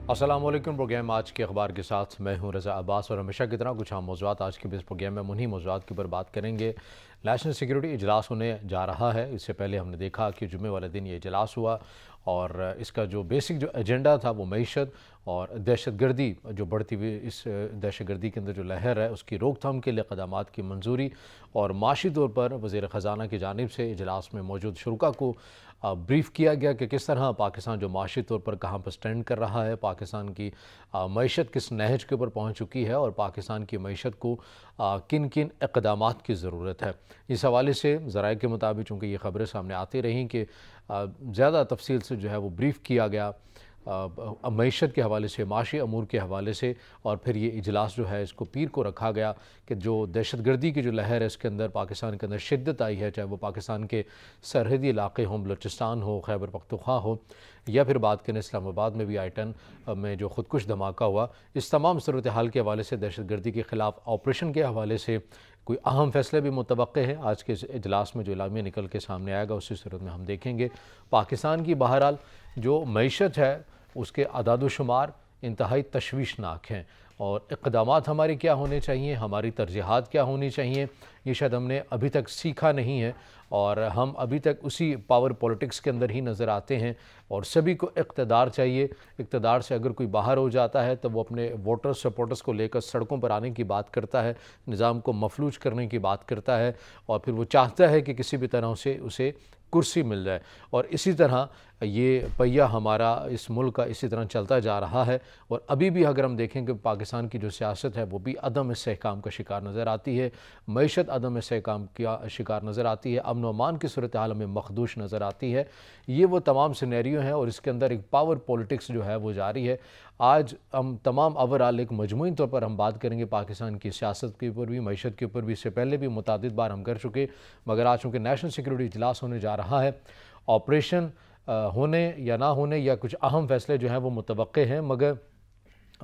अस्सलाम वालेकुम। प्रोग्राम आज के अखबार के साथ मैं हूं रज़ा अब्बास और हमेशा की तरह कुछ आम मौज़ूआत आज के इस प्रोग्राम में उन्हीं मौज़ूआत के ऊपर बात करेंगे। नेशनल सिक्योरिटी इजलास होने जा रहा है। इससे पहले हमने देखा कि जुम्मे वाले दिन ये इजलास हुआ और इसका जो बेसिक जो एजेंडा था वो मईशत और दहशतगर्दी, जो बढ़ती हुई इस दहशतगर्दी के अंदर जो लहर है उसकी रोकथाम के लिए इक़दामात की मंजूरी और माशी तौर पर वज़ीर ख़जाना की जानिब से इजलास में मौजूद शुरा को ब्रीफ़ किया गया कि किस तरह पाकिस्तान जो माशी तौर पर कहाँ पर स्टैंड कर रहा है, पाकिस्तान की मईशत किस नहज के ऊपर पहुँच चुकी है और पाकिस्तान की मईशत को किन किन इक़दामात की ज़रूरत है। इस हवाले से ज़राए के मुताबिक चूँकि ये ख़बरें सामने आती रहीं कि ज़्यादा तफसील से जो है वो ब्रीफ़ किया गया मईशत के हवाले से, माशी अमूर के हवाले से, और फिर ये इजलास जो है इसको पीर को रखा गया कि जो दहशतगर्दी की जो लहर है इसके अंदर पाकिस्तान के अंदर शिद्दत आई है, चाहे वो पाकिस्तान के सरहदी इलाके हों, बलूचिस्तान हो, खैबर पख्तूनख्वा हो, या फिर बात करें इस्लामाबाद में भी आई-10 में जो खुदकुश धमाका हुआ, इस तमाम सूरत हाल के हवाले से, दहशतगर्दी के ख़िलाफ़ ऑपरेशन के हवाले से कोई अहम फैसले भी मुतवक्के हैं। आज के इस इजलास में जो इलामिया निकल के सामने आएगा उसी सूरत में हम देखेंगे पाकिस्तान की बहरहाल जो मईशत है उसके अदाद-ओ-शुमार इंतहाई तशवीशनाक हैं और इक़दामात हमारे क्या होने चाहिए, हमारी तरजीहात क्या होनी चाहिए, ये शायद हमने अभी तक सीखा नहीं है और हम अभी तक उसी पावर पॉलिटिक्स के अंदर ही नज़र आते हैं और सभी को इक़्तिदार चाहिए। इक़्तिदार से अगर कोई बाहर हो जाता है तो वो अपने वोटर्स सपोर्टर्स को लेकर सड़कों पर आने की बात करता है, निज़ाम को मफलूज करने की बात करता है और फिर वो चाहता है कि किसी भी तरह से उसे कुर्सी मिल जाए। और इसी तरह ये पहिया हमारा इस मुल्क का इसी तरह चलता जा रहा है और अभी भी अगर हम देखें कि पाकिस्तान की जो सियासत है वो भी अदम इस्तेहकाम का शिकार नज़र आती है, मईशत अदम इस्तेहकाम का शिकार नज़र आती है, अमन व अमान की सूरत हाल हमें मखदूश नज़र आती है। ये वो तमाम सिनेरियो हैं और इसके अंदर एक पावर पॉलिटिक्स जो है वो जारी है। आज हम तमाम ओवरऑल एक मजमूई तौर पर हम बात करेंगे पाकिस्तान की सियासत के ऊपर भी, मईशत के ऊपर भी। इससे पहले भी मुतादिद बार हम कर चुके, मगर आज चूँकि नेशनल सिक्योरिटी इजलास होने जा रहा है, ऑपरेशन होने या ना होने या कुछ अहम फैसले जो हैं वो मुतवक्के हैं, मगर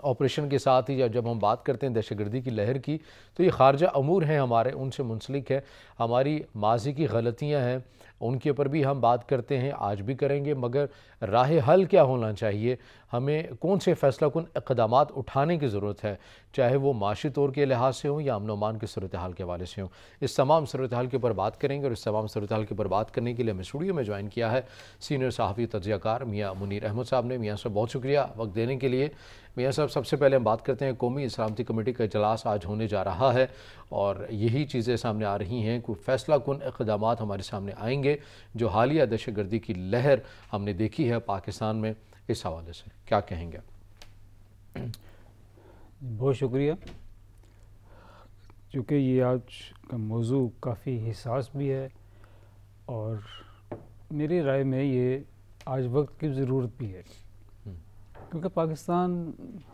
ऑपरेशन के साथ ही जब हम बात करते हैं दहशतगर्दी की लहर की तो ये खारजा अमूर हैं हमारे, उनसे मुंसलिक है। हमारी माजी की गलतियाँ हैं उनके ऊपर भी हम बात करते हैं, आज भी करेंगे, मगर राह हल क्या होना चाहिए, हमें कौन से फ़ैसला कुन इक़दामात उठाने की ज़रूरत है, चाहे वो माशी तौर के लिहाज से हों या अमन अमान की सूरत हाल के हवाले से हों। इस तमाम सूरत हाल के ऊपर बात करेंगे और इस तमाम सूरत हाल के ऊपर बात करने के लिए हमें स्टूडियो में ज्वाइन किया है सीनियर सहाफ़ी तज्ज़ियाकार मियाँ मुनीर अहमद साहब ने। मियाँ साहब बहुत शुक्रिया वक्त देने के लिए। मियाँ साहब, सबसे पहले हम बात करते हैं कौमी सलामती कमेटी का इजलास आज होने जा रहा है और यही चीज़ें सामने आ रही हैं, कोई फ़ैसला कुन इक़दामात हमारे सामने आएंगे जो हालिया दहशतगर्दी की लहर हमने देखी है पाकिस्तान में, इस हवाले से क्या कहेंगे? बहुत शुक्रिया। चूँकि ये आज का मौजू काफ़ी हिसास भी है और मेरी राय में ये आज वक्त की ज़रूरत भी है, क्योंकि पाकिस्तान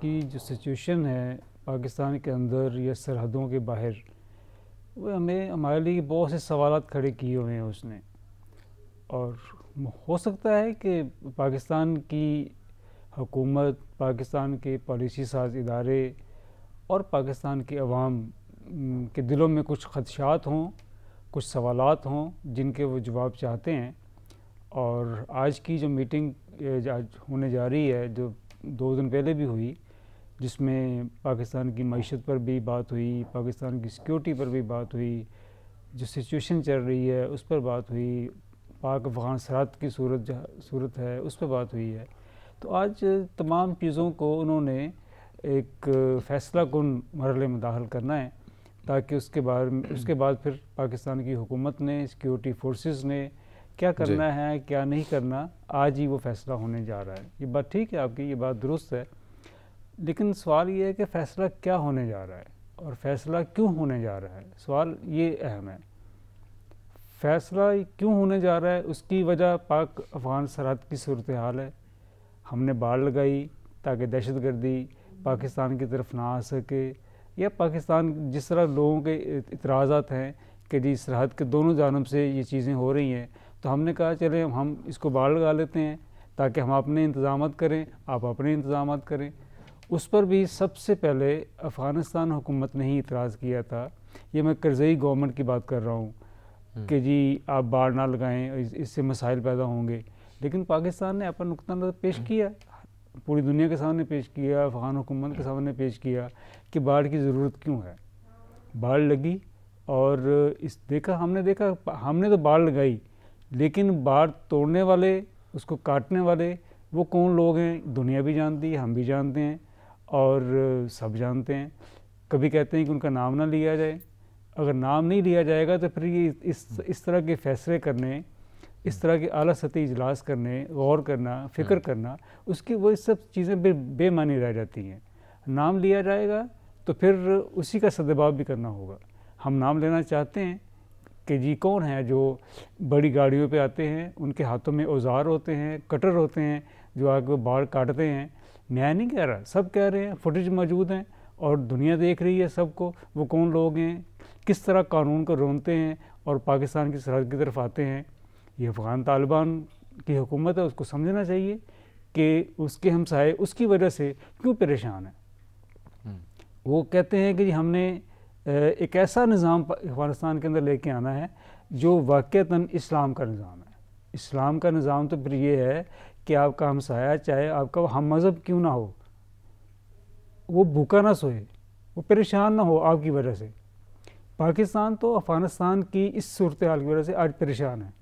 की जो सिचुएशन है पाकिस्तान के अंदर या सरहदों के बाहर, वो हमारे लिए बहुत से सवालात खड़े किए हुए हैं उसने। और हो सकता है कि पाकिस्तान की हुकूमत, पाकिस्तान के पॉलिसी साज इदारे और पाकिस्तान की आवाम के दिलों में कुछ खदशात हों, कुछ सवालात हों जिनके वो जवाब चाहते हैं। और आज की जो मीटिंग आज होने जा रही है, जो 2 दिन पहले भी हुई, जिसमें पाकिस्तान की मईशत पर भी बात हुई, पाकिस्तान की सिक्योरिटी पर भी बात हुई, जो सिचुएशन चल रही है उस पर बात हुई, पाक अफ़गान सरहद की सूरत है उस पर बात हुई है। तो आज तमाम चीज़ों को उन्होंने एक फ़ैसला कुन मरहले में दाखिल करना है, ताकि उसके बाद फिर पाकिस्तान की हुकूमत ने, सिक्योरिटी फोर्सेस ने क्या करना है क्या नहीं करना, आज ही वो फ़ैसला होने जा रहा है। ये बात ठीक है आपकी, ये बात दुरुस्त है, लेकिन सवाल ये है कि फ़ैसला क्या होने जा रहा है और फ़ैसला क्यों होने जा रहा है। सवाल ये अहम है, फ़ैसला क्यों होने जा रहा है। उसकी वजह पाक अफ़गान सरहद की सूरत हाल है। हमने बाड़ लगाई ताकि दहशतगर्दी पाकिस्तान की तरफ ना आ सके, या पाकिस्तान जिस तरह लोगों के इतराज़ात हैं कि जी सरहद के दोनों जानब से ये चीज़ें हो रही हैं, तो हमने कहा चले हम इसको बाड़ लगा लेते हैं ताकि हम अपने इंतज़ामात करें, आप अपने इंतज़ामात करें। उस पर भी सबसे पहले अफ़गानिस्तान हुकूमत ने ही इतराज़ किया था। ये मैं करज़ई गवर्नमेंट की बात कर रहा हूँ कि जी आप बाड़ ना लगाएं, इससे मसाइल पैदा होंगे। लेकिन पाकिस्तान ने अपना नुक्ता नज़र पेश किया, पूरी दुनिया के सामने पेश किया, अफ़गान हुकूमत के सामने पेश किया कि बाढ़ की ज़रूरत क्यों है। बाढ़ लगी और हमने देखा हमने तो बाढ़ लगाई, लेकिन बाढ़ तोड़ने वाले, उसको काटने वाले वो कौन लोग हैं, दुनिया भी जानती है, हम भी जानते हैं और सब जानते हैं। कभी कहते हैं कि उनका नाम ना लिया जाए। अगर नाम नहीं लिया जाएगा तो फिर ये इस तरह के फ़ैसले करने, इस तरह के आला सतही इजलास करने, गौर करना, फ़िक्र करना, उसकी वो सब चीज़ें बेमानी रह जाती हैं। नाम लिया जाएगा तो फिर उसी का सद्भाव भी करना होगा। हम नाम लेना चाहते हैं कि जी कौन है जो बड़ी गाड़ियों पे आते हैं, उनके हाथों में औजार होते हैं, कटर होते हैं, जो आगे बाढ़ काटते हैं। मैं नहीं कह रहा, सब कह रहे हैं, फुटेज मौजूद हैं और दुनिया देख रही है सबको, वो कौन लोग हैं, किस तरह कानून को रोनते हैं और पाकिस्तान की सरहद की तरफ आते हैं। ये अफ़गान तालिबान की हुकूमत है, उसको समझना चाहिए कि उसके हमसाए उसकी वजह से क्यों परेशान है। वो कहते हैं कि जी हमने एक ऐसा निज़ाम अफ़गानिस्तान के अंदर लेके आना है जो वाक़तन इस्लाम का निज़ाम है। इस्लाम का निज़ाम तो फिर ये है कि आपका हमसाया, चाहे आपका हम मज़हब क्यों ना हो, वो भूखा ना सोए, वो परेशान ना हो आपकी वजह से। पाकिस्तान तो अफ़गानिस्तान की इस सूरत हाल की वजह से आज परेशान है।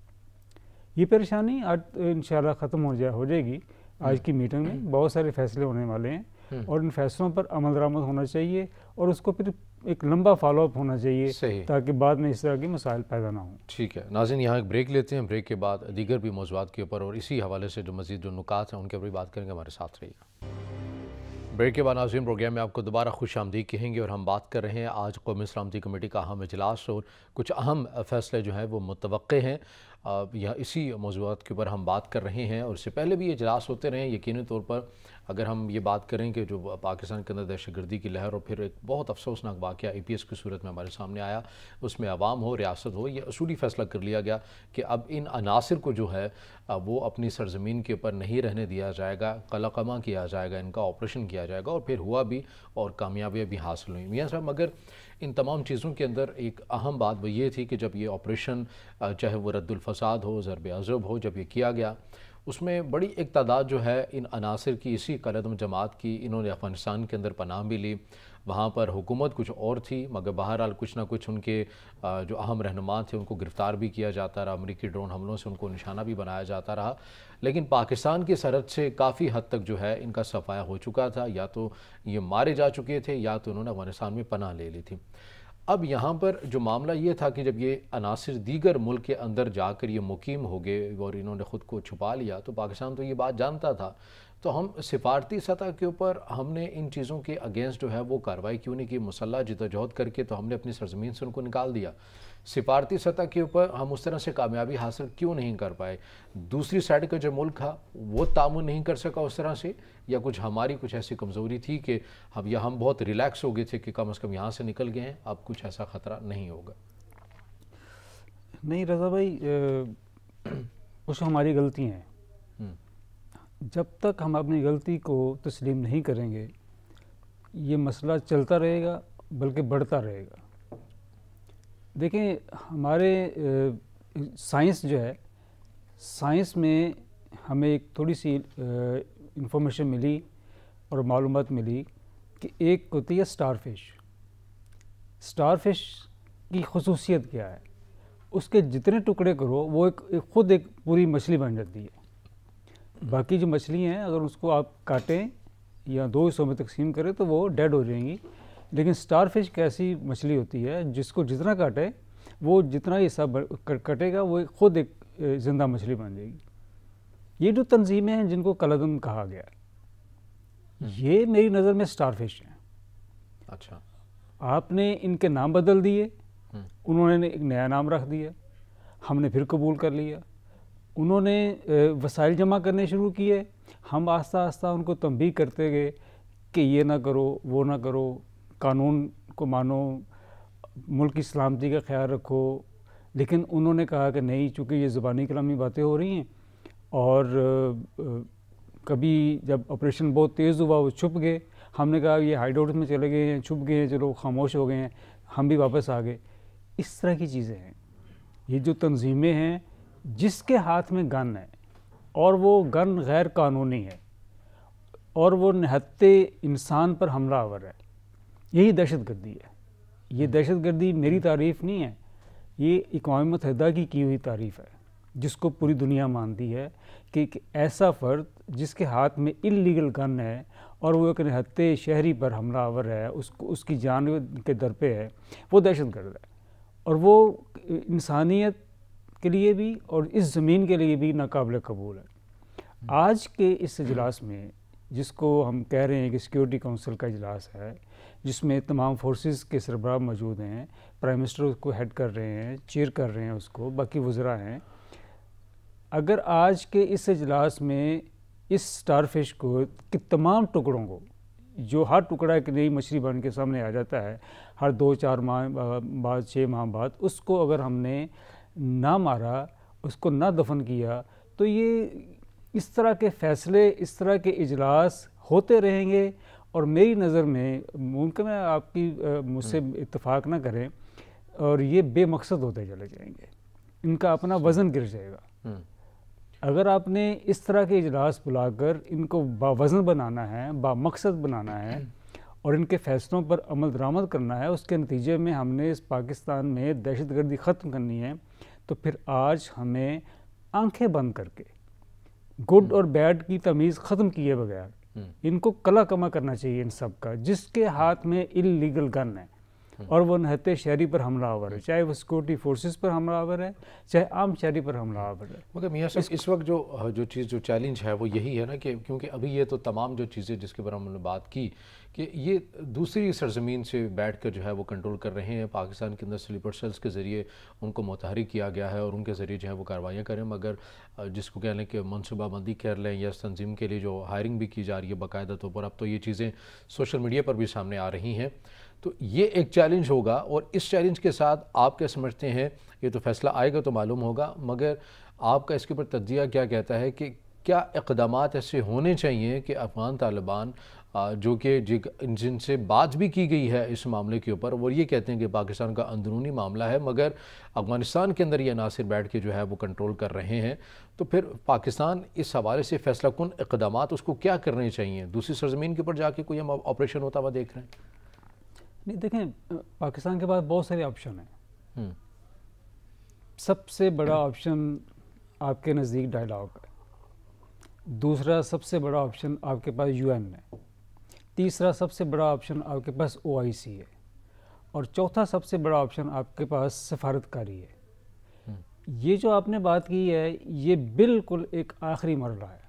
ये परेशानी आज इंशाल्लाह ख़त्म हो जाएगी। आज की मीटिंग में बहुत सारे फ़ैसले होने वाले हैं और इन फैसलों पर अमल दरामद होना चाहिए और उसको फिर एक लंबा फॉलोअप होना चाहिए ताकि बाद में इस तरह के मसाइल पैदा ना हों। ठीक है नाज़रीन, यहाँ एक ब्रेक लेते हैं। ब्रेक के बाद दीगर भी मौज़ूआत के ऊपर और इसी हवाले से जो मज़ीद जो नुकात हैं उनके ऊपर भी बात करेंगे। हमारे साथ रहिएगा। ब्रेक के बाद नाज़रीन प्रोग्राम में आपको दोबारा खुशामदीद कहेंगे और हम बात कर रहे हैं आज कौमी सलामती कमेटी का अहम इजलास और कुछ अहम फ़ैसले जो हैं वो मुतवक्के हैं। यह इसी मौज़ूआत के ऊपर हम बात कर रहे हैं और इससे पहले भी ये इजलास होते रहे। यकीनी तौर पर अगर हम ये बात करें कि जो पाकिस्तान के अंदर दहशतगर्दी की लहर और फिर एक बहुत अफसोसनाक वाक़या APS की सूरत में हमारे सामने आया, उसमें अवाम हो, रियासत हो, ये असूली फ़ैसला कर लिया गया कि अब इन अनासिर को जो है वो अपनी सरज़मीन के ऊपर नहीं रहने दिया जाएगा, कलाकमा किया जाएगा, इनका ऑपरेशन किया जाएगा और फिर हुआ भी और कामयाबियाँ भी हासिल हुई। मियां साहब, मगर इन तमाम चीज़ों के अंदर एक अहम बात वो ये थी कि जब ये ऑपरेशन चाहे वो रद्दुल फसाद हो, ज़रब अज़ब हो, जब ये किया गया उसमें बड़ी एक तादाद जो है इन अनासिर की, इसी कलदम जमात की, इन्होंने अफ़गानिस्तान के अंदर पनाह भी ली। वहाँ पर हुकूमत कुछ और थी मगर बहरहाल कुछ ना कुछ उनके जो अहम रहनुमा थे उनको गिरफ़्तार भी किया जाता रहा, अमरीकी ड्रोन हमलों से उनको निशाना भी बनाया जाता रहा। लेकिन पाकिस्तान की सरहद से काफ़ी हद तक जो है इनका सफाया हो चुका था, या तो ये मारे जा चुके थे या तो इन्होंने अफ़गानिस्तान में पनाह ले ली थी। अब यहाँ पर जो मामला ये था कि जब ये अनासिर दीगर मुल्क के अंदर जाकर ये मुकीम हो गए और इन्होंने ख़ुद को छुपा लिया, तो पाकिस्तान तो ये बात जानता था, तो हम सिफारती सतह के ऊपर हमने इन चीज़ों के अगेंस्ट जो है वो कार्रवाई क्यों नहीं की? मुसल्लह जिद्दोजहद करके तो हमने अपनी सरज़मीन से उनको निकाल दिया। सिफारती सतह के ऊपर हम उस तरह से कामयाबी हासिल क्यों नहीं कर पाए? दूसरी साइड का जो मुल्क था वो तामुन नहीं कर सका उस तरह से, या कुछ हमारी कुछ ऐसी कमज़ोरी थी कि हम बहुत रिलैक्स हो गए थे कि कम अज़ कम यहाँ से निकल गए हैं, अब कुछ ऐसा ख़तरा नहीं होगा? नहीं रज़ा भाई, कुछ हमारी गलती हैं। जब तक हम अपनी गलती को तस्लीम नहीं करेंगे ये मसला चलता रहेगा बल्कि बढ़ता रहेगा। देखें, हमारे साइंस जो है, साइंस में हमें एक थोड़ी सी इंफॉर्मेशन मिली और मालूमात मिली कि एक होती है स्टारफिश। स्टारफिश की खसूसियत क्या है, उसके जितने टुकड़े करो वो एक ख़ुद एक पूरी मछली बन जाती है। बाकी जो मछली हैं अगर उसको आप काटें या दो हिस्सों में तकसीम करें तो वो डेड हो जाएंगी, लेकिन स्टारफिश एक ऐसी मछली होती है जिसको जितना काटे वो जितना हिस्सा कटेगा वो ख़ुद एक ज़िंदा मछली बन जाएगी। ये जो तंजीमें हैं जिनको कलदम कहा गया, ये मेरी नज़र में स्टारफिश हैं। अच्छा, आपने इनके नाम बदल दिए, उन्होंने एक नया नाम रख दिया, हमने फिर कबूल कर लिया। उन्होंने वसाइल जमा करने शुरू किए, हम आस्ता आस्ता उनको तंबीह करते गए कि ये ना करो, वो ना करो, कानून को मानो, मुल्क की सलामती का ख्याल रखो। लेकिन उन्होंने कहा कि नहीं, चूँकि ये ज़ुबानी कलामी बातें हो रही हैं और कभी जब ऑपरेशन बहुत तेज़ हुआ वो छुप गए, हमने कहा ये हाइडआउट में चले गए हैं, छुप गए हैं, चलो खामोश हो गए हैं, हम भी वापस आ गए। इस तरह की चीज़ें हैं। ये जो तंजीमें हैं जिसके हाथ में गन है और वो गन गैर कानूनी है, और वो निहत्ते इंसान पर हमलावर है। यही दहशतगर्दी है। ये दहशतगर्दी मेरी तारीफ़ नहीं है, ये अक़वाम मुत्तहिदा की हुई तारीफ़ है, जिसको पूरी दुनिया मानती है कि एक ऐसा फ़र्द जिसके हाथ में इल्लीगल गन है और वो एक निहत्ते शहरी पर हमलावर है, उसको उसकी जान के दर पे है, वो दहशतगर्द है। और वो इंसानियत के लिए भी और इस ज़मीन के लिए भी नाकाबिल कबूल है। आज के इस इजलास में, जिसको हम कह रहे हैं कि सिक्योरिटी काउंसिल का इजलास है, जिसमें तमाम फोर्सेस के सरबराह मौजूद हैं, प्राइम मिनिस्टर उसको हेड कर रहे हैं, चेयर कर रहे हैं उसको, बाकी वज़रा हैं। अगर आज के इस इजलास में इस स्टारफिश को कि तमाम टुकड़ों को, जो हर टुकड़ा एक नई मछली बन के सामने आ जाता है हर 2-4 माह बाद, 6 माह बाद, उसको अगर हमने ना मारा, उसको ना दफन किया, तो ये इस तरह के फ़ैसले, इस तरह के इजलास होते रहेंगे। और मेरी नज़र में मुमकिन है आपकी मुझसे इत्तेफाक ना करें, और ये बेमकसद होते चले जाएंगे, इनका अपना वज़न गिर जाएगा। अगर आपने इस तरह के इजलास बुलाकर इनको बावज़न बनाना है, बामकसद बनाना है और इनके फ़ैसलों पर अमल दरामद करना है, उसके नतीजे में हमने इस पाकिस्तान में दहशतगर्दी ख़त्म करनी है, तो फिर आज हमें आंखें बंद करके गुड और बैड की तमीज़ ख़त्म किए बगैर इनको कला कमा करना चाहिए इन सब का। जिसके हाथ में इल्लीगल गन है और वो निहत्ते शहरी पर हमलावर है, चाहे वो सिक्योरिटी फोर्सेस पर हमलावर है, चाहे आम शहरी पर हमलावर है। मगर मियाँ साहब, इस वक्त जो चैलेंज है वो यही है ना कि क्योंकि अभी ये तो तमाम जो चीज़ें जिसके बारे में हमने बात की कि ये दूसरी सरजमीन से बैठ कर जो है वो कंट्रोल कर रहे हैं। पाकिस्तान के अंदर स्लीपर सेल्स के ज़रिए उनको मुतहरिक किया गया है और उनके ज़रिए जो है वो कार्रवाइयाँ करें। मगर जिसको कह लें कि मनसूबाबंदी कर लें या तंजीम के लिए जो हायरिंग भी की जा रही है बाकायदा तौर पर, अब तो ये चीज़ें सोशल मीडिया पर भी सामने आ रही हैं। तो ये एक चैलेंज होगा और इस चैलेंज के साथ आप क्या समझते हैं, ये तो फैसला आएगा तो मालूम होगा, मगर आपका इसके ऊपर तज्जिया क्या कहता है कि क्या इक़दामात ऐसे होने चाहिए कि अफ़गान तालिबान जो कि जिनसे बात भी की गई है इस मामले के ऊपर, वो ये कहते हैं कि पाकिस्तान का अंदरूनी मामला है, मगर अफ़गानिस्तान के अंदर ये अनासिर बैठ के जो है वो कंट्रोल कर रहे हैं, तो फिर पाकिस्तान इस हवाले से फ़ैसला कुन इक़दामात उसको क्या करने चाहिए? दूसरी सरजमीन के ऊपर जाके कोई हम ऑपरेशन होता हुआ देख रहे हैं? नहीं, देखें, पाकिस्तान के पास बहुत सारे ऑप्शन हैं। सबसे बड़ा ऑप्शन आपके नज़दीक डायलॉग है, दूसरा सबसे बड़ा ऑप्शन आपके पास UN है, तीसरा सबसे बड़ा ऑप्शन आपके पास OIC है, और चौथा सबसे बड़ा ऑप्शन आपके पास सफारतकारी है। ये जो आपने बात की है, ये बिल्कुल एक आखिरी मरला है।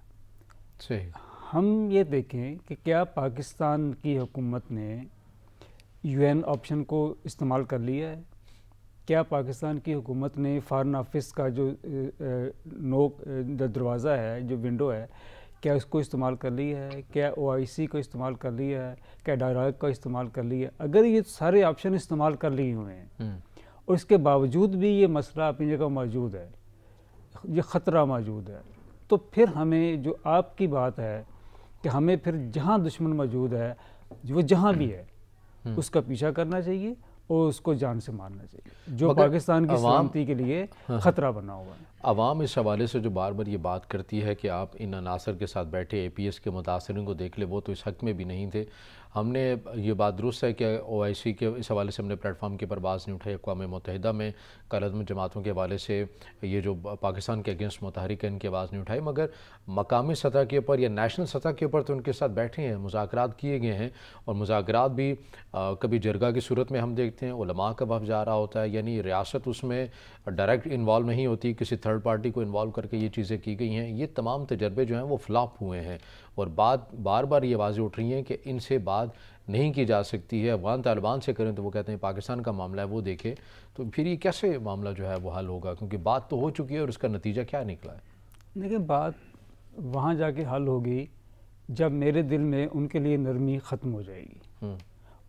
सही। हम ये देखें कि क्या पाकिस्तान की हुकूमत ने UN ऑप्शन को इस्तेमाल कर लिया है? क्या पाकिस्तान की हुकूमत ने फॉरेन ऑफिस का जो दरवाज़ा है, जो विंडो है, क्या उसको इस्तेमाल कर लिया है? क्या OIC को इस्तेमाल कर लिया है? क्या डायलॉग का इस्तेमाल कर लिया है? अगर ये सारे ऑप्शन इस्तेमाल कर लिए हुए हैं और इसके बावजूद भी ये मसला अपनी जगह मौजूद है, ये ख़तरा मौजूद है, तो फिर हमें जो आपकी बात है कि हमें फिर जहाँ दुश्मन मौजूद है, वो जहाँ भी है, उसका पीछा करना चाहिए और उसको जान से मारना चाहिए, जो पाकिस्तान की सलामती के लिए ख़तरा बना हुआ है। अवाम इस हवाले से जो बार बार ये बात करती है कि आप इन अनासर के साथ बैठे APS के मुतासरीन को देख ले, वो तो इस हक़ में भी नहीं थे। हमने ये बात दुरुस्त है कि OIC के इस हवाले से हमने प्लेटफॉर्म के ऊपर बात नहीं उठाई। अक़वाम मुत्तहिदा में कलअदम जमातों के हवाले से ये जो पाकिस्तान के अगेंस्ट मुतहरिक है, इनकी आवाज़ नहीं उठाई, मगर मकामी सतह के ऊपर या नेशनल सतह के ऊपर तो उनके साथ बैठे हैं, मुज़ाकरात किए गए हैं, और मुज़ाकरात भी कभी जरगा की सूरत में हम देखते हैं उलमा का वफ़द जा रहा होता है, यानी रियासत उसमें डायरेक्ट इन्वॉल्व नहीं होती, किसी थर्ड पार्टी को इन्वॉल्व करके ये चीज़ें की गई हैं। ये तमाम तजर्बे जो हैं वो फ्लॉप हुए हैं और बार बार ये आवाज़ें उठ रही हैं कि इनसे बात नहीं की जा सकती है। अफ़गान तालिबान से करें तो वो कहते हैं पाकिस्तान का मामला है, वो देखें, तो फिर ये कैसे मामला जो है वो हल होगा? क्योंकि बात तो हो चुकी है और उसका नतीजा क्या निकला है? देखिए, बात वहाँ जाके हल होगी जब मेरे दिल में उनके लिए नरमी ख़त्म हो जाएगी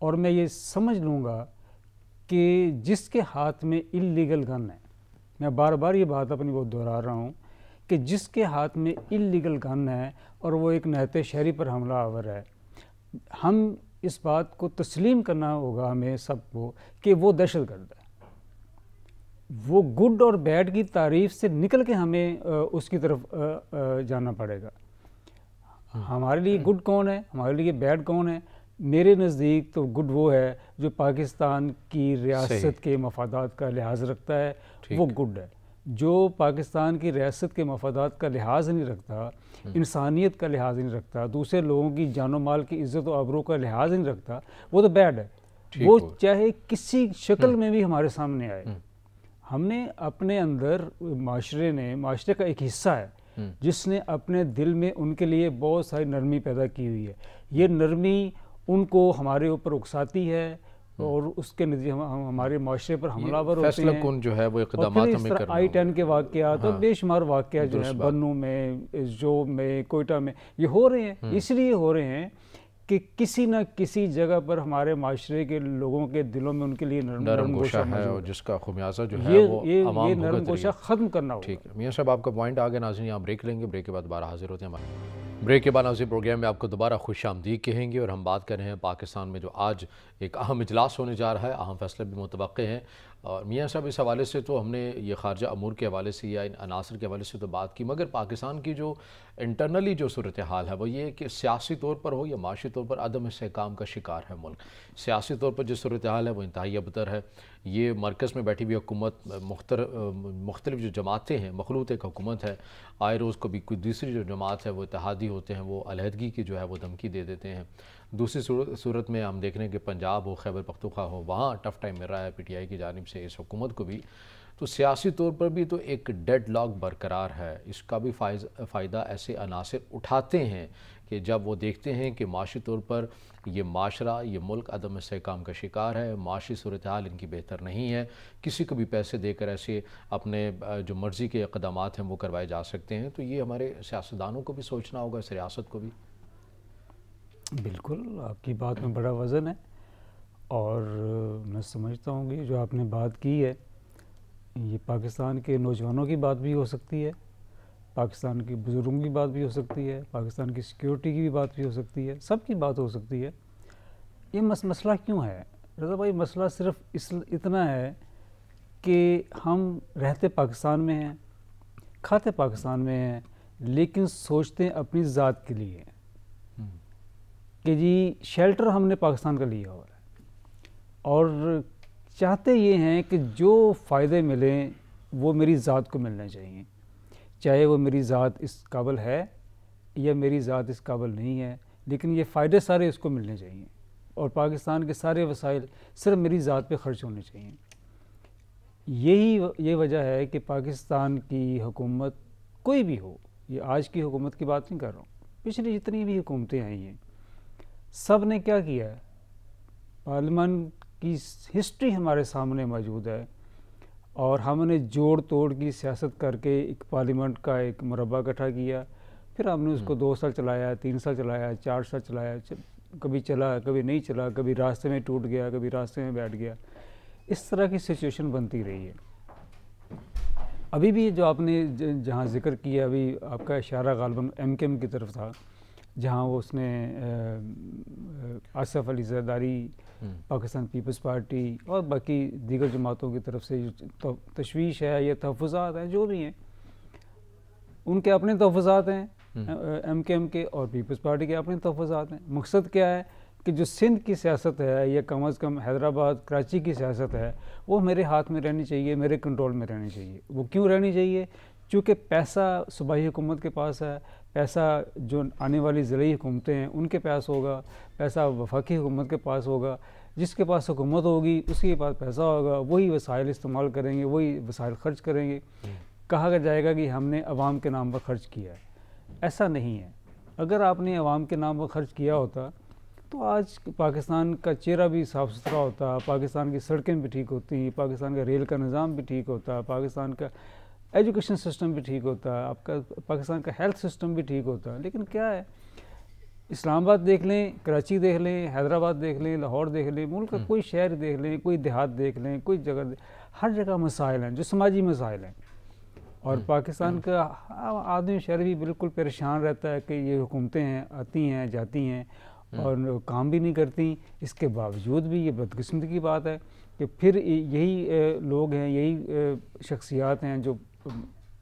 और मैं ये समझ लूँगा कि जिसके हाथ में इल्लीगल गन है, मैं बार बार ये बात अपनी बहुत दोहरा रहा हूँ कि जिसके हाथ में इल्लीगल गन है और वो एक निहत्ते शहरी पर हमलावर है, हम इस बात को तस्लीम करना होगा हमें सबको कि वो दहशतगर्द है। वो गुड और बैड की तारीफ़ से निकल के हमें उसकी तरफ जाना पड़ेगा। हमारे लिए गुड कौन है, हमारे लिए बैड कौन है? मेरे नज़दीक तो गुड वो है जो पाकिस्तान की रियासत के मफादात का लिहाज रखता है, वो गुड है। जो पाकिस्तान की रियासत के मफादात का लिहाज नहीं रखता, इंसानियत का लिहाज नहीं रखता, दूसरे लोगों की जानो माल की इज़्ज़त और आबरू का लिहाज नहीं रखता, वो तो बैड है। वो चाहे किसी शक्ल में भी हमारे सामने आए। हमने अपने अंदर माशरे का एक हिस्सा है जिसने अपने दिल में उनके लिए बहुत सारी नरमी पैदा की हुई है। ये नरमी उनको हमारे ऊपर उकसाती है और उसके नतीजे हमारे माशरे पर हमलावर होते हैं। कौन जो है वो इक़दामात हमें करना I-10 के वाक़यात और बेशुमार वाक़यात जो है बन्नू में, जोब में, कोयटा में ये हो रहे हैं। इसलिए हो रहे हैं कि किसी न किसी जगह पर हमारे माशरे के लोगों के दिलों में उनके लिए नरम गोशा है और जिसका खुमियाजा जो है वो ये नरम गोशा ख़त्म करना होगा। ठीक है मियां साहब, आपका पॉइंट आ गया। नाज़रीन, यहाँ ब्रेक लेंगे, ब्रेक के बाद दोबारा हाजिर होते हैं। ब्रेक के बाद नाज़रीन प्रोग्राम में आपको दोबारा खुशामदीद कहेंगे और हम बात कर रहे हैं पाकिस्तान में जो आज एक अहम इजलास होने जा रहा है, अहम फैसले भी मुतवक्के हैं। और मियां साहब, इस हवाले से तो हमने ये खारजा अमूर के हवाले से या इन अनासर के हवाले से तो बात की, मगर पाकिस्तान की जो इंटरनली जो सूरत हाल है वो ये है कि सियासी तौर पर हो या माशी तौर पर अदम इस्तेहकाम का शिकार है मुल्क। सियासी तौर पर जो सूरत हाल है वो इंतहाई अबतर है। ये मरकज़ में बैठी हुई हुकूमत, मुख्तलिफ जो जमातें हैं, मखलूत एक हुकूमत है। आए रोज़ कभी कोई दूसरी जो जमात है वो इत्तेहादी होते हैं, वो अलहदगी की जो है वो धमकी दे देते हैं। दूसरी सूरत में हम देख रहे हैं कि पंजाब हो, खैबर पख्तूनख्वा हो, वहाँ टफ़ टाइम मिल रहा है PTI की जानिब से इस हुकूमत को भी। तो सियासी तौर पर भी तो एक डेड लॉक बरकरार है। इसका भी फ़ायदा ऐसे अनासर उठाते हैं कि जब वो देखते हैं कि माशी तौर पर ये माशरा, ये मुल्क अदम इस्तेहकाम का शिकार है, माशी सूरत हाल इनकी बेहतर नहीं है, किसी को भी पैसे देकर ऐसे अपने जो मर्ज़ी के इक़दामात हैं वो करवाए जा सकते हैं। तो ये हमारे सियासतदानों को भी सोचना होगा, इस रियासत को भी। बिल्कुल, आपकी बात में बड़ा वज़न है और मैं समझता हूँ कि जो आपने बात की है ये पाकिस्तान के नौजवानों की बात भी हो सकती है, पाकिस्तान के बुज़ुर्गों की बात भी हो सकती है, पाकिस्तान की सिक्योरिटी की भी बात भी हो सकती है, सबकी बात हो सकती है। ये मसला क्यों है रज़ा भाई? मसला सिर्फ इतना है कि हम रहते पाकिस्तान में हैं, खाते पाकिस्तान में हैं, लेकिन सोचते हैं अपनी ज़ात के लिए कि जी शेल्टर हमने पाकिस्तान का लिया हुआ है और चाहते ये हैं कि जो फ़ायदे मिलें वो मेरी ज़ात को मिलने चाहिए, चाहे वो मेरी ज़ात इस काबिल है या मेरी ज़ात इस काबिल नहीं है, लेकिन ये फ़ायदे सारे इसको मिलने चाहिए और पाकिस्तान के सारे वसाइल सिर्फ मेरी ज़ात पे ख़र्च होने चाहिए। ये वजह है कि पाकिस्तान की हुकूमत कोई भी हो, ये आज की हुकूमत की बात नहीं कर रहा हूँ, पिछली जितनी भी हुकूमतें आई हैं सब ने क्या किया है, पार्लियामेंट की हिस्ट्री हमारे सामने मौजूद है और हमने जोड़ तोड़ की सियासत करके एक पार्लियामेंट का एक मुरब्बा इकट्ठा किया, फिर हमने उसको 2 साल चलाया, 3 साल चलाया, 4 साल चलाया, कभी चला कभी नहीं चला, कभी रास्ते में टूट गया, कभी रास्ते में बैठ गया। इस तरह की सिचुएशन बनती रही है। अभी भी जो आपने जहाँ जिक्र किया, अभी आपका इशारा गालिबन MKM की तरफ था, जहाँ वो उसने आसिफ अली ज़रदारी, पाकिस्तान पीपल्स पार्टी और बाकी दीगर जमातों की तरफ से जो तशवीश है या तहफ़्फ़ुज़ात हैं जो भी हैं, उनके अपने तहफ़्फ़ुज़ात हैं MKM के और पीपल्स पार्टी के अपने तहफ़्फ़ुज़ात हैं। मकसद क्या है कि जो सिंध की सियासत है या कम अज़ कम हैदराबाद कराची की सियासत है वो मेरे हाथ में रहनी चाहिए, मेरे कंट्रोल में रहनी चाहिए। वो क्यों रहनी चाहिए? चूँकि पैसा सूबाई हुकूमत के पास है, पैसा जो आने वाली ज़िले हुकूमतें हैं उनके पास होगा, पैसा वफाकी हुकूमत के पास होगा। जिसके पास हुकूमत होगी उसके पास पैसा होगा, वही वसाइल इस्तेमाल करेंगे, वही वसाइल ख़र्च करेंगे। कहा जाएगा कि हमने अवाम के नाम पर ख़र्च किया है, ऐसा नहीं है। अगर आपने अवाम के नाम पर ख़र्च किया होता तो आज पाकिस्तान का चेहरा भी साफ़ सुथरा होता, पाकिस्तान की सड़कें भी ठीक होती, पाकिस्तान का रेल का निज़ाम भी ठीक होता, पाकिस्तान का एजुकेशन सिस्टम भी ठीक होता, आपका पाकिस्तान का हेल्थ सिस्टम भी ठीक होता। लेकिन क्या है, इस्लामाबाद देख लें, कराची देख लें, हैदराबाद देख लें, लाहौर देख लें, मुल्क का कोई शहर देख लें, कोई देहात देख लें, कोई जगह, हर जगह मसाइल हैं जो समाजी मसाइल हैं। और पाकिस्तान का आदमी शहर भी बिल्कुल परेशान रहता है कि ये हुकूमतें हैं, आती हैं जाती हैं और काम भी नहीं करती। इसके बावजूद भी ये बदकिस्मती की बात है कि फिर यही लोग हैं, यही शख्सियात हैं जो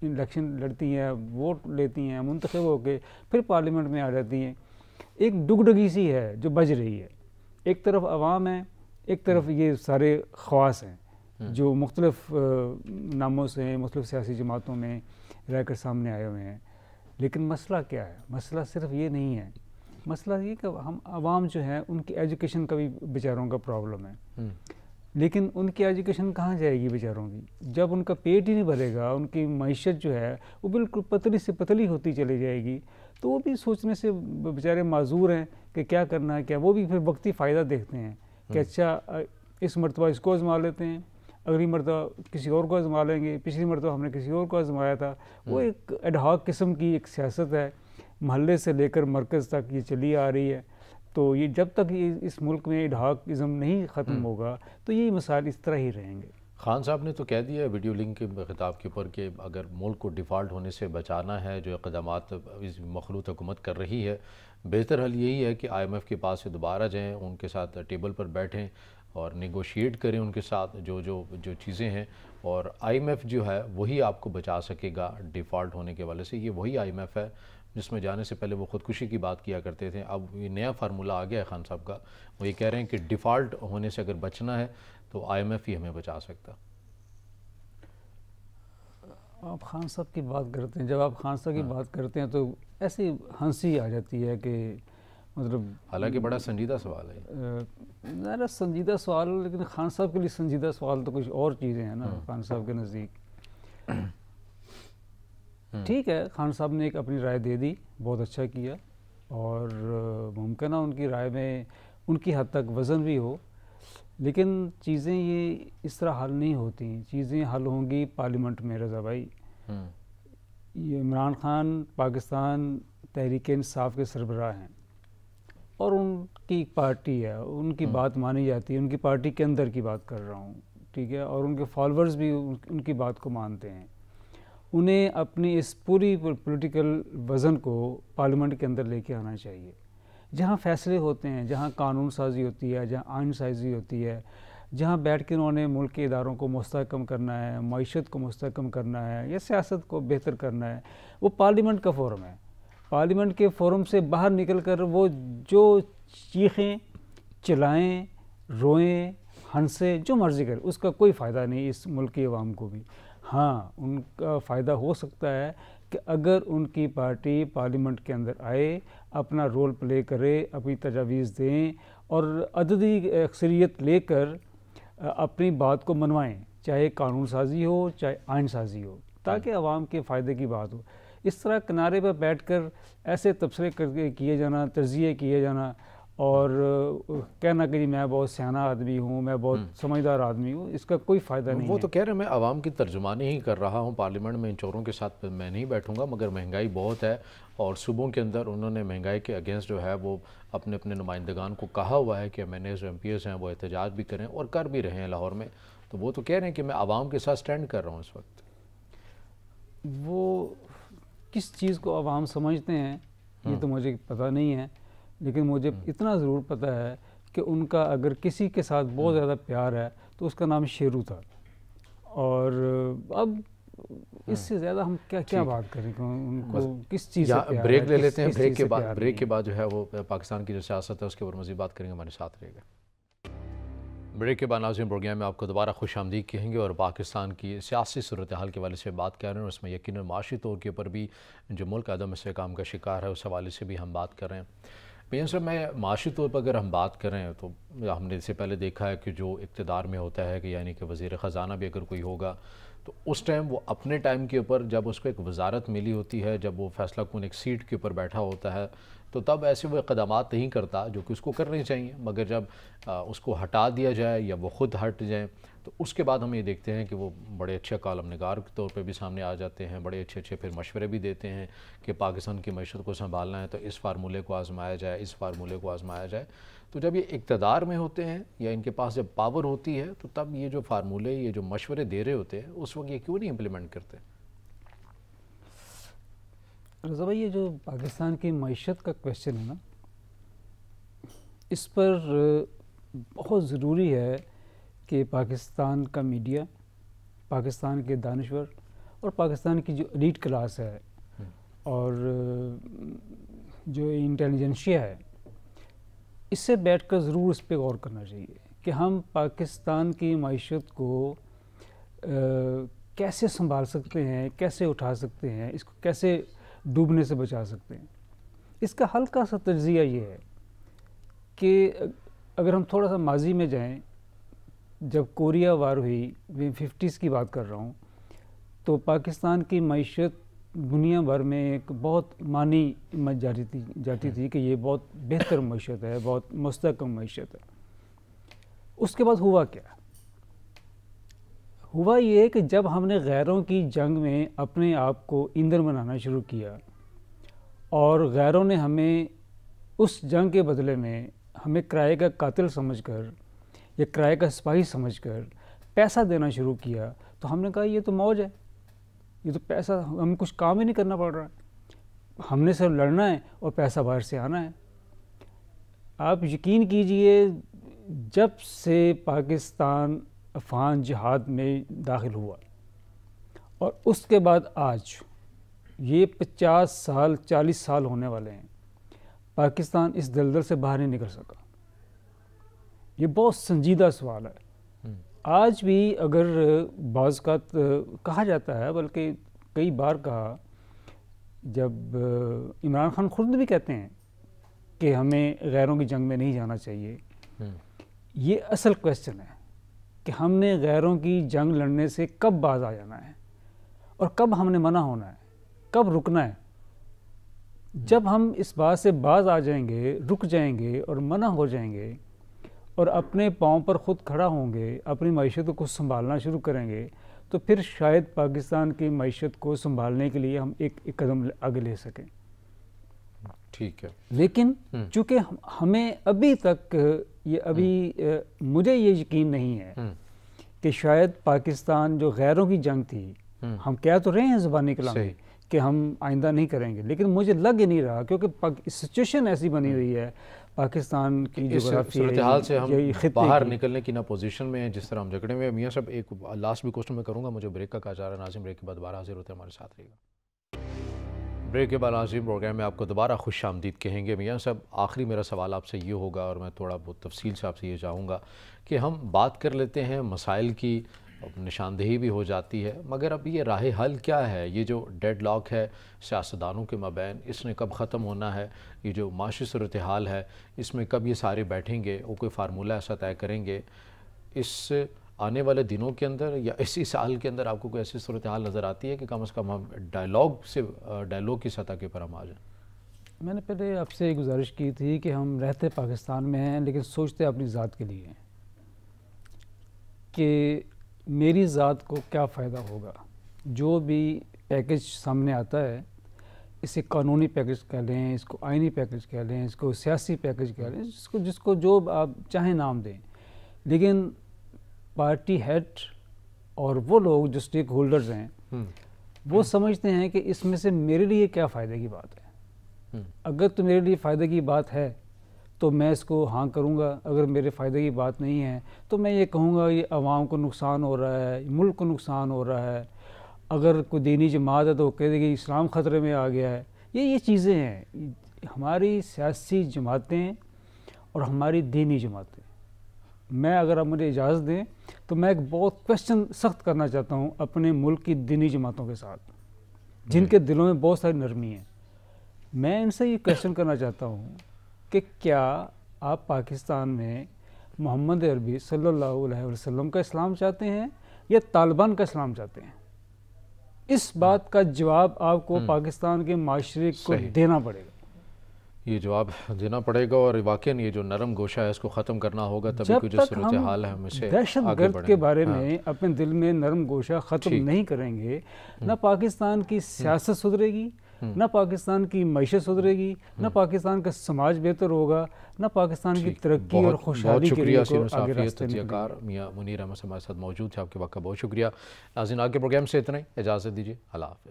इलेक्शन लड़ती हैं, वोट लेती हैं, मुंतखब होकर फिर पार्लियामेंट में आ जाती हैं। एक डुगडगी सी है जो बज रही है, एक तरफ आवाम है, एक तरफ ये सारे ख़वास हैं जो मुख्तलिफ नामों से मुख्तलिफ सियासी जमातों में रहकर सामने आए हुए हैं। लेकिन मसला क्या है? मसला सिर्फ ये नहीं है, मसला ये कि हम आवाम जो है उनकी एजुकेशन का भी बेचारों का प्रॉब्लम है। लेकिन उनकी एजुकेशन कहाँ जाएगी बेचारों की, जब उनका पेट ही नहीं भरेगा, उनकी मईशत जो है वो बिल्कुल पतली से पतली होती चली जाएगी, तो वो भी सोचने से बेचारे माजूर हैं कि क्या करना है क्या। वो भी फिर वक्ती फ़ायदा देखते हैं कि अच्छा इस मरतबा इसको आजमा लेते हैं, अगली मरतबा किसी और को आजमा लेंगे, पिछली मरतबा हमने किसी और को आजमाया था। वो एक एडहॉक किस्म की एक सियासत है, महल्ले से लेकर मरकज़ तक ये चली आ रही है। तो ये जब तक ये इस मुल्क में एडहॉकिज़म नहीं ख़त्म होगा तो ये मसाइल इस तरह ही रहेंगे। खान साहब ने तो कह दिया है वीडियो लिंक के खिताब के ऊपर कि अगर मुल्क को डिफ़ॉल्ट होने से बचाना है, जो इक़दामात इस मखलूत हुकूमत कर रही है, बेहतर हल यही है कि IMF के पास से दोबारा जाएँ, उनके साथ टेबल पर बैठें और नेगोशिएट करें उनके साथ जो चीज़ें हैं। और IMF जो है वही आपको बचा सकेगा डिफ़ॉल्ट होने के वाले से। ये वही IMF है जिसमें जाने से पहले वो ख़ुदकुशी की बात किया करते थे। अब ये नया फार्मूला आ गया है खान साहब का, वो ये कह रहे हैं कि डिफ़ॉल्ट होने से अगर बचना है तो IMF ही हमें बचा सकता। आप खान साहब की बात करते हैं, जब आप खान साहब की बात करते हैं तो ऐसी हंसी आ जाती है कि मतलब, हालांकि बड़ा संजीदा सवाल है। ज़रा संजीदा सवाल, लेकिन खान साहब के लिए संजीदा सवाल तो कुछ और चीज़ें हैं ना खान साहब के नज़दीक। ठीक है, खान साहब ने एक अपनी राय दे दी, बहुत अच्छा किया, और मुमकिन है उनकी राय में उनकी हद तक वज़न भी हो, लेकिन चीज़ें ये इस तरह हल नहीं होती। चीज़ें हल होंगी पार्लियामेंट में। रज़ा भाई, ये इमरान खान पाकिस्तान तहरीक इंसाफ के सरबराह हैं और उनकी एक पार्टी है, उनकी बात मानी जाती है, उनकी पार्टी के अंदर की बात कर रहा हूँ, ठीक है, और उनके फॉलोअर्स भी उनकी बात को मानते हैं। उन्हें अपनी इस पूरी पॉलिटिकल वज़न को पार्लियामेंट के अंदर लेके आना चाहिए, जहाँ फ़ैसले होते हैं, जहाँ कानून साजी होती है, जहाँ आइन साजी होती है, जहाँ बैठ के उन्होंने मुल्क के इदारों को मुस्तहकम करना है, मईशत को मुस्तहकम करना है या सियासत को बेहतर करना है, वो पार्लियामेंट का फ़ोरम है। पार्लियामेंट के फ़ोरम से बाहर निकल कर वो जो चीखें, चिल्लाएँ, रोएं, हंसें, जो मर्ज़ी करें, उसका कोई फ़ायदा नहीं इस मुल्क की आवाम को भी। हाँ, उनका फ़ायदा हो सकता है कि अगर उनकी पार्टी पार्लियामेंट के अंदर आए, अपना रोल प्ले करे, अपनी तजावीज़ दें और अददी अक्सरियत लेकर अपनी बात को मनवाएं, चाहे कानून साजी हो चाहे आइन साजी हो, ताकि आवाम के फ़ायदे की बात हो। इस तरह किनारे पर बैठकर ऐसे तबसरे करके किए जाना, तज़किये किए जाना और कहना कि मैं बहुत सियाना आदमी हूँ, मैं बहुत समझदार आदमी हूँ, इसका कोई फ़ायदा नहीं है। वो तो कह रहे हैं मैं आवाम की तर्जुमानी ही कर रहा हूँ, पार्लियामेंट में इन चोरों के साथ मैं नहीं बैठूंगा, मगर महंगाई बहुत है और सूबों के अंदर उन्होंने महंगाई के अगेंस्ट जो है वो अपने अपने नुमाइंदगान को कहा हुआ है कि MNAs MPs हैं वो एहतजाज भी करें और कर भी रहे हैं लाहौर में। तो वो तो कह रहे हैं कि मैं आवाम के साथ स्टैंड कर रहा हूँ इस वक्त। वो किस चीज़ को आवाम समझते हैं ये तो मुझे पता नहीं है, लेकिन मुझे इतना ज़रूर पता है कि उनका अगर किसी के साथ बहुत ज़्यादा प्यार है तो उसका नाम शेरू था। और अब इससे ज़्यादा हम क्या बात करें कि उनको किस चीज़ से प्यार ब्रेक है, ले लेते हैं। ब्रेक के नहीं। बाद जो है वो पाकिस्तान की जो सियासत है उसके ऊपर मज़ीद बात करेंगे, हमारे साथ रहेगा। ब्रेक के बाद नाज़रीन प्रोग्राम में आपको दोबारा खुशामदीद कहेंगे और पाकिस्तान की सियासी सूरत हाल के हवाले से बात कर रहे हैं और उसमें यकीनन माशी तौर के ऊपर भी जो मुल्क अदम इस्तेहकाम का शिकार है उस हवाले से भी हम बात कर रहे हैं। पीएम साहब, मैं माशी तौर पर अगर हम बात करें तो हमने इससे पहले देखा है कि जो इक़्तिदार में होता है कि यानी कि वज़ीर ख़ज़ाना भी अगर कोई होगा तो उस टाइम वो अपने टाइम के ऊपर जब उसको एक वजारत मिली होती है, जब वो फैसला कौन एक सीट के ऊपर बैठा होता है, तो तब ऐसे वो इक़दामात नहीं करता जो कि उसको करने चाहिए। मगर जब उसको हटा दिया जाए या वो ख़ुद हट जाए तो उसके बाद हम ये देखते हैं कि वो बड़े अच्छे कॉलम निगार के तौर पे भी सामने आ जाते हैं, बड़े अच्छे फिर मशवरे भी देते हैं कि पाकिस्तान की मईशत को संभालना है तो इस फार्मूले को आज़माया जाए, इस फार्मूले को आज़माया जाए। तो जब ये इक़्तिदार में होते हैं या इनके पास जब पावर होती है तो तब ये जो फार्मूले, ये जो मशवरे दे रहे होते हैं उस वक्त ये क्यों नहीं इम्प्लीमेंट करते? रज़ा भाई, ये जो पाकिस्तान की मईशत का क्वेश्चन है ना, इस पर बहुत ज़रूरी है कि पाकिस्तान का मीडिया, पाकिस्तान के दानिश्वर और पाकिस्तान की जो एलीट क्लास है और जो इंटेलिजेंशिया है, इससे बैठकर ज़रूर इस पे गौर करना चाहिए कि हम पाकिस्तान की मईशत को कैसे संभाल सकते हैं, कैसे उठा सकते हैं, इसको कैसे डूबने से बचा सकते हैं। इसका हल्का सा तज्ज़िया ये है कि अगर हम थोड़ा सा माजी में जाएं, जब कोरिया वार हुई, मैं 50s की बात कर रहा हूँ, तो पाकिस्तान की मईशत दुनिया भर में एक बहुत मानी जाती थी कि ये बहुत बेहतर मईशत है, बहुत मुस्तहकम मईशत है। उसके बाद हुआ क्या? हुआ ये कि जब हमने गैरों की जंग में अपने आप को ईंधन बनाना शुरू किया और गैरों ने हमें उस जंग के बदले में हमें किराए का कातिल समझकर या किराए का सिपाही समझकर पैसा देना शुरू किया, तो हमने कहा ये तो मौज है, ये तो पैसा, हमें कुछ काम ही नहीं करना पड़ रहा है, हमने सिर्फ लड़ना है और पैसा बाहर से आना है। आप यकीन कीजिए, जब से पाकिस्तान अफ़गान जिहाद में दाखिल हुआ और उसके बाद आज ये 50 साल 40 साल होने वाले हैं, पाकिस्तान इस दलदल से बाहर नहीं निकल सका। ये बहुत संजीदा सवाल है। आज भी अगर बाज़ का कहा जाता है, बल्कि कई बार कहा, जब इमरान खान खुद भी कहते हैं कि हमें गैरों की जंग में नहीं जाना चाहिए, ये असल क्वेश्चन है कि हमने गैरों की जंग लड़ने से कब बाज आ जाना है और कब हमने मना होना है, कब रुकना है। जब हम इस बात से बाज आ जाएंगे, रुक जाएंगे और मना हो जाएंगे और अपने पाँव पर ख़ुद खड़ा होंगे, अपनी मईशत को संभालना शुरू करेंगे, तो फिर शायद पाकिस्तान की मईशत को संभालने के लिए हम एक कदम आगे ले सकें। ठीक है। लेकिन चूँकि हमें अभी तक मुझे ये यकीन नहीं है कि शायद पाकिस्तान जो गैरों की जंग थी, हम कह तो रहे हैं ज़ुबानी कलाम में कि हम आइंदा नहीं करेंगे, लेकिन मुझे लग ही नहीं रहा, क्योंकि सिचुएशन ऐसी बनी हुई है पाकिस्तान की सूरत हाल से हम बाहर निकलने की ना पोजीशन में है, जिस तरह हम झगड़े में। मियाँ साहब, एक लास्ट भी क्वेश्चन मैं करूँगा, मुझे ब्रेक का कहा जा रहा है। नाज़िम, ब्रेक के बाद दोबारा हाजिर होते हैं, हमारे साथ रहिएगा। ब्रेक के बाद नाज़िम प्रोग्राम में आपको दोबारा खुश आमदीद कहेंगे। मियाँ साहब, आखिरी मेरा सवाल आपसे ये होगा और मैं थोड़ा बहुत तफसील से आपसे ये चाहूँगा कि हम बात कर लेते हैं मसाइल की, निशानदेही भी हो जाती है, मगर अब ये राह हल क्या है? ये जो डेडलॉक है सियासतदानों के मबैन, इसने कब ख़त्म होना है? ये जो माशी सूरत हाल है, इसमें कब ये सारे बैठेंगे और कोई फार्मूला ऐसा तय करेंगे? इस आने वाले दिनों के अंदर या इसी साल के अंदर आपको कोई ऐसी सूरत हाल नज़र आती है कि कम से कम हम डायलॉग की सतह के ऊपर हम आ जाएँ? मैंने पहले आपसे गुजारिश की थी कि हम रहते पाकिस्तान में हैं, लेकिन सोचते अपनी ज़ात के लिए हैं कि मेरी ज़ात को क्या फ़ायदा होगा। जो भी पैकेज सामने आता है, इसे कानूनी पैकेज कह लें, इसको आइनी पैकेज कह लें, इसको सियासी पैकेज कह लें, जिसको जो आप चाहें नाम दें, लेकिन पार्टी हेड और वो लोग जो स्टेक होल्डर्स हैं, वो समझते हैं कि इसमें से मेरे लिए क्या फ़ायदे की बात है। अगर तो मेरे लिए फ़ायदे की बात है तो मैं इसको हाँ करूँगा, अगर मेरे फ़ायदे की बात नहीं है तो मैं ये कहूँगा ये आवाम को नुकसान हो रहा है, मुल्क को नुकसान हो रहा है। अगर कोई दीनी जमात है तो कह देगी इस्लाम ख़तरे में आ गया है। ये चीज़ें हैं हमारी सियासी जमातें और हमारी दीनी जमातें। मैं, अगर आप मुझे इजाज़त दें तो मैं एक बहुत क्वेश्चन सख्त करना चाहता हूँ अपने मुल्क की दीनी जमातों के साथ, जिनके दिलों में बहुत सारी नरमी है। मैं इनसे ये क्वेश्चन करना चाहता हूँ कि क्या आप पाकिस्तान में मोहम्मद अरबी सल्लल्लाहु अलैहि वसल्लम का इस्लाम चाहते हैं या तालिबान का इस्लाम चाहते हैं? इस बात का जवाब आपको पाकिस्तान के माशरे को देना पड़ेगा। ये जवाब देना पड़ेगा और वाकई ये जो नरम गोशा है इसको ख़त्म करना होगा, तभी कुछ सूरत हाल है। हम इसे दहशतगर्द के बारे में अपने दिल में नरम गोशा ख़त्म नहीं करेंगे, ना पाकिस्तान की सियासत सुधरेगी, ना पाकिस्तान की मईशत सुधरेगी, ना पाकिस्तान का समाज बेहतर होगा, ना पाकिस्तान की तरक्की और खुशहाली के लिए आगे रास्ते तजज़ियाकार मियां मुनीर अहमद हमारे साथ मौजूद थे। आपके वक्त का बहुत शुक्रिया। नाज़रीन, आगे प्रोग्राम से इतना ही, इजाज़त दीजिए। अल्लाह हाफ़िज़।